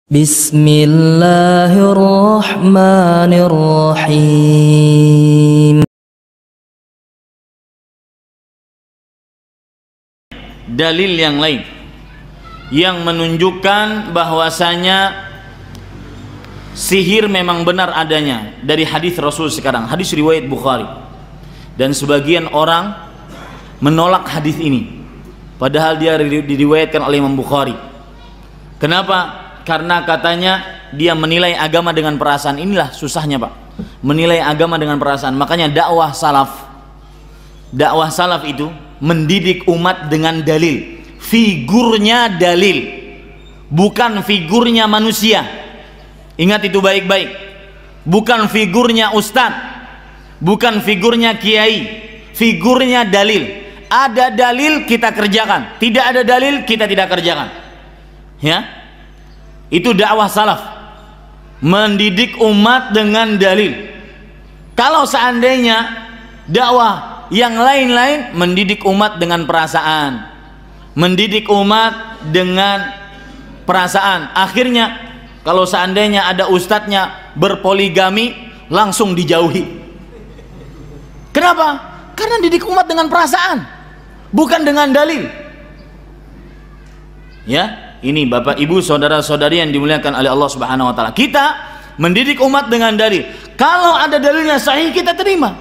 Bismillahirrahmanirrahim. Dalil yang lain yang menunjukkan bahwasanya sihir memang benar adanya dari hadis Rasul sekarang, hadis riwayat Bukhari, dan sebagian orang menolak hadis ini padahal dia diriwayatkan oleh Imam Bukhari. Kenapa? Karena katanya dia menilai agama dengan perasaan. Inilah susahnya, Pak, menilai agama dengan perasaan. Makanya dakwah salaf itu mendidik umat dengan dalil, figurnya dalil, bukan figurnya manusia. Ingat itu baik-baik, bukan figurnya ustadz, bukan figurnya kiai, figurnya dalil. Ada dalil kita kerjakan, tidak ada dalil kita tidak kerjakan, ya. Itu dakwah salaf, mendidik umat dengan dalil. Kalau seandainya dakwah yang lain-lain mendidik umat dengan perasaan, mendidik umat dengan perasaan, akhirnya kalau seandainya ada ustadznya berpoligami langsung dijauhi. Kenapa? Karena didik umat dengan perasaan, bukan dengan dalil. Ya, ini Bapak Ibu saudara-saudari yang dimuliakan oleh Allah Subhanahu wa taala. Kita mendidik umat dengan dalil. Kalau ada dalilnya sahih kita terima.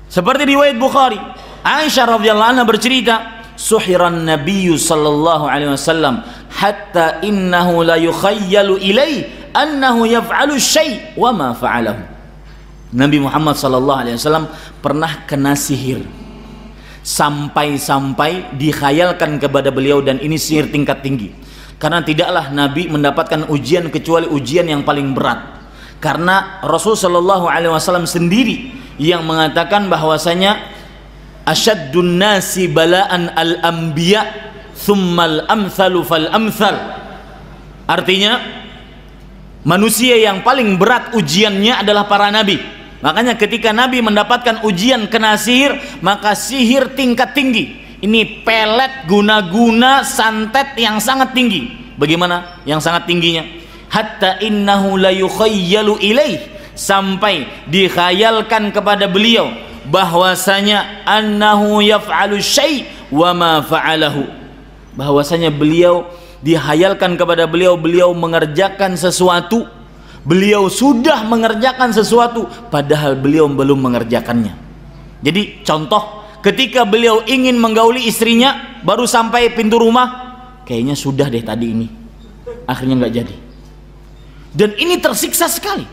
Seperti riwayat Bukhari, Aisyah radhiyallahu anha bercerita, "Suhiran Nabiyyu sallallahu alaihi wasallam hatta innahu la yukhayyalu ilai annahu yaf'alu syai' wa ma fa'alahu." Nabi Muhammad sallallahu alaihi wasallam pernah kena sihir, sampai-sampai dikhayalkan kepada beliau, dan ini sihir tingkat tinggi. Karena tidaklah Nabi mendapatkan ujian kecuali ujian yang paling berat. Karena Rasul sallallahu alaihi wasallam sendiri yang mengatakan bahwasanya asyaddun nasi bala'an al-anbiya thummal amthalu fal amthal. Artinya manusia yang paling berat ujiannya adalah para nabi. Makanya ketika Nabi mendapatkan ujian kena sihir, maka sihir tingkat tinggi. Ini pelet guna-guna santet yang sangat tinggi. Bagaimana yang sangat tingginya? Hatta innahu la yukhayyalu ilaih, sampai dikhayalkan kepada beliau bahwasanya annahu yaf'alu syai' wa ma fa'alahu. Bahwasanya beliau dihayalkan kepada beliau mengerjakan sesuatu, beliau sudah mengerjakan sesuatu padahal beliau belum mengerjakannya. Jadi contoh, ketika beliau ingin menggauli istrinya, baru sampai pintu rumah, kayaknya sudah deh tadi ini, akhirnya nggak jadi. Dan ini tersiksa sekali,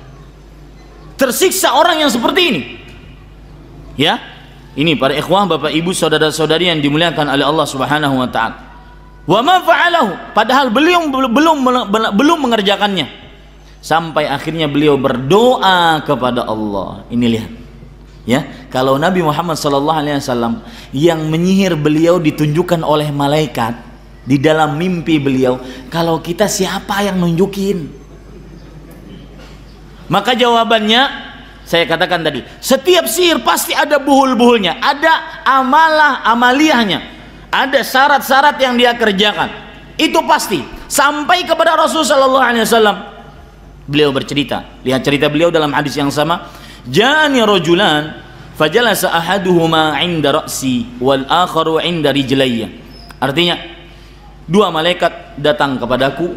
tersiksa orang yang seperti ini, ya. Ini para ikhwah, bapak ibu, saudara-saudari yang dimuliakan oleh Allah Subhanahu wa taala. Wa ma fa'alahu, padahal beliau belum mengerjakannya. Sampai akhirnya beliau berdoa kepada Allah. Ini lihat, ya, kalau Nabi Muhammad SAW yang menyihir beliau ditunjukkan oleh malaikat di dalam mimpi beliau, kalau kita siapa yang nunjukin? Maka jawabannya saya katakan tadi, setiap sihir pasti ada buhul-buhulnya, ada amaliyahnya, ada syarat-syarat yang dia kerjakan. Itu pasti. Sampai kepada Rasulullah SAW, beliau bercerita, lihat cerita beliau dalam hadis yang sama, ja'ani rajulan fajalasa ahaduhuma 'inda ra'si wal akharu 'inda rijlayya. Artinya, dua malaikat datang kepadaku.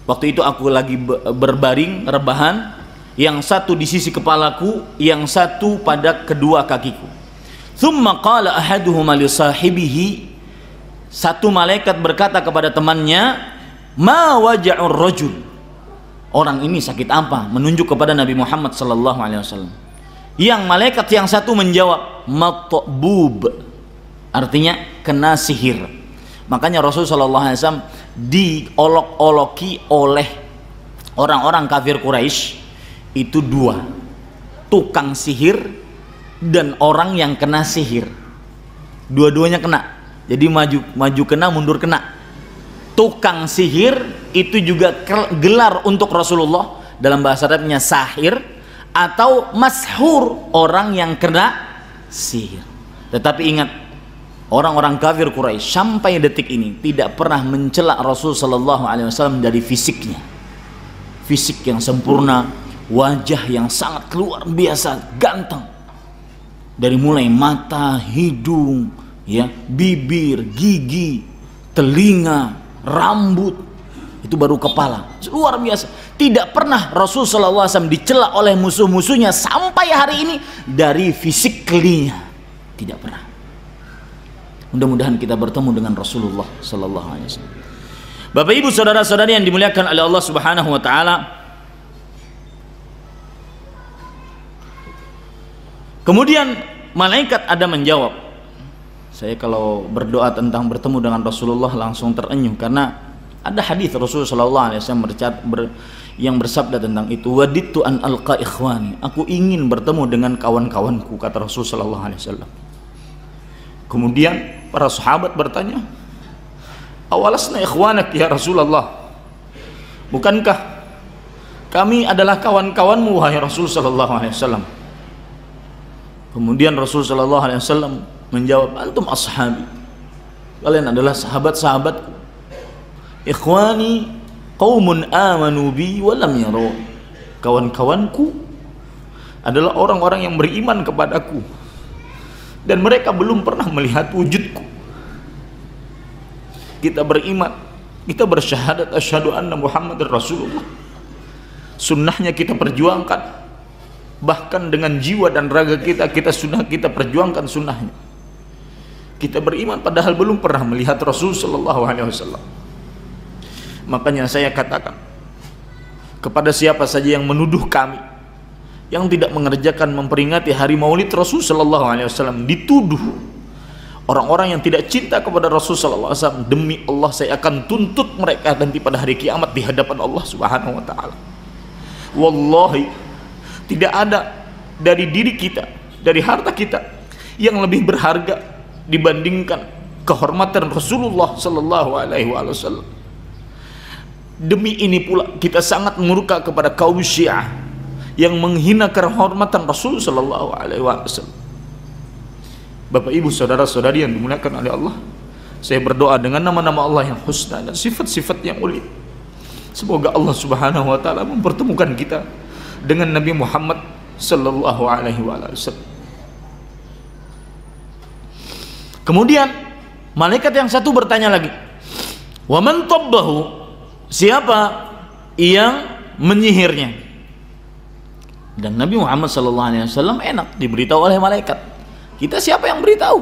Waktu itu aku lagi berbaring rebahan, yang satu di sisi kepalaku, yang satu pada kedua kakiku. Thumma qala ahaduhuma li sahibihi, satu malaikat berkata kepada temannya, ma waja'ur rajul, orang ini sakit apa? Menunjuk kepada Nabi Muhammad sallallahu alaihi wasallam. Yang malaikat yang satu menjawab, matbub, artinya kena sihir. Makanya Rasul sallallahu alaihi wasallam diolok-oloki oleh orang-orang kafir Quraisy itu dua, tukang sihir dan orang yang kena sihir. Dua-duanya kena. Jadi maju kena, mundur kena. Tukang sihir itu juga gelar untuk Rasulullah, dalam bahasa Arabnya sahir atau mashur, orang yang kena sihir. Tetapi ingat, orang-orang kafir Quraisy sampai detik ini tidak pernah mencela Rasul sallallahu alaihi wasallam dari fisiknya. Fisik yang sempurna, wajah yang sangat luar biasa ganteng. Dari mulai mata, hidung, ya, bibir, gigi, telinga, rambut, itu baru kepala. Luar biasa. Tidak pernah Rasul sallallahu alaihi wasallam dicela oleh musuh-musuhnya sampai hari ini dari fisiknya. Tidak pernah. Mudah-mudahan kita bertemu dengan Rasulullah sallallahu alaihi wasallam. Bapak Ibu saudara-saudari yang dimuliakan oleh Allah Subhanahu wa taala. Kemudian malaikat ada menjawab. Saya kalau berdoa tentang bertemu dengan Rasulullah langsung terenyuh karena ada hadis Rasul sallallahu alaihi wasallam yang bersabda tentang itu, wadittu an alqa ikhwani, aku ingin bertemu dengan kawan-kawanku, kata Rasul sallallahu alaihi wasallam. Kemudian para sahabat bertanya, awalasna ikhwanak ya Rasulullah, bukankah kami adalah kawan-kawanmu wahai Rasul sallallahu alaihi wasallam? Kemudian Rasul sallallahu alaihi wasallam menjawab, antum ashabi, kalian adalah sahabat-sahabatku. Ikhwani qaumun amanu bi wa lam yaru, kawan-kawanku adalah orang-orang yang beriman kepadaku dan mereka belum pernah melihat wujudku. Kita beriman, kita bersyahadat asyhadu anna Muhammadar Rasulullah, sunnahnya kita perjuangkan, bahkan dengan jiwa dan raga kita kita perjuangkan sunnahnya. Kita beriman padahal belum pernah melihat Rasul sallallahu alaihi wasallam. Makanya saya katakan kepada siapa saja yang menuduh kami yang tidak mengerjakan memperingati hari Maulid Rasul sallallahu alaihi wasallam, dituduh orang-orang yang tidak cinta kepada Rasul sallallahu alaihi wasallam, demi Allah saya akan tuntut mereka nanti pada hari kiamat di hadapan Allah Subhanahu wa taala. Wallahi tidak ada dari diri kita, dari harta kita yang lebih berharga dibandingkan kehormatan Rasulullah sallallahu alaihi wasallam. Demi ini pula kita sangat murka kepada kaum Syiah yang menghina kehormatan Rasul sallallahu alaihi wasallam. Bapak Ibu saudara-saudari yang dimuliakan oleh Allah, saya berdoa dengan nama-nama Allah yang husna dan sifat-sifat yang mulia, semoga Allah Subhanahu wa taala mempertemukan kita dengan Nabi Muhammad sallallahu alaihi wasallam. Kemudian malaikat yang satu bertanya lagi, wa man tabbahu, siapa yang menyihirnya? Dan Nabi Muhammad sallallahu alaihi wasallam enak diberitahu oleh malaikat. Kita siapa yang beritahu?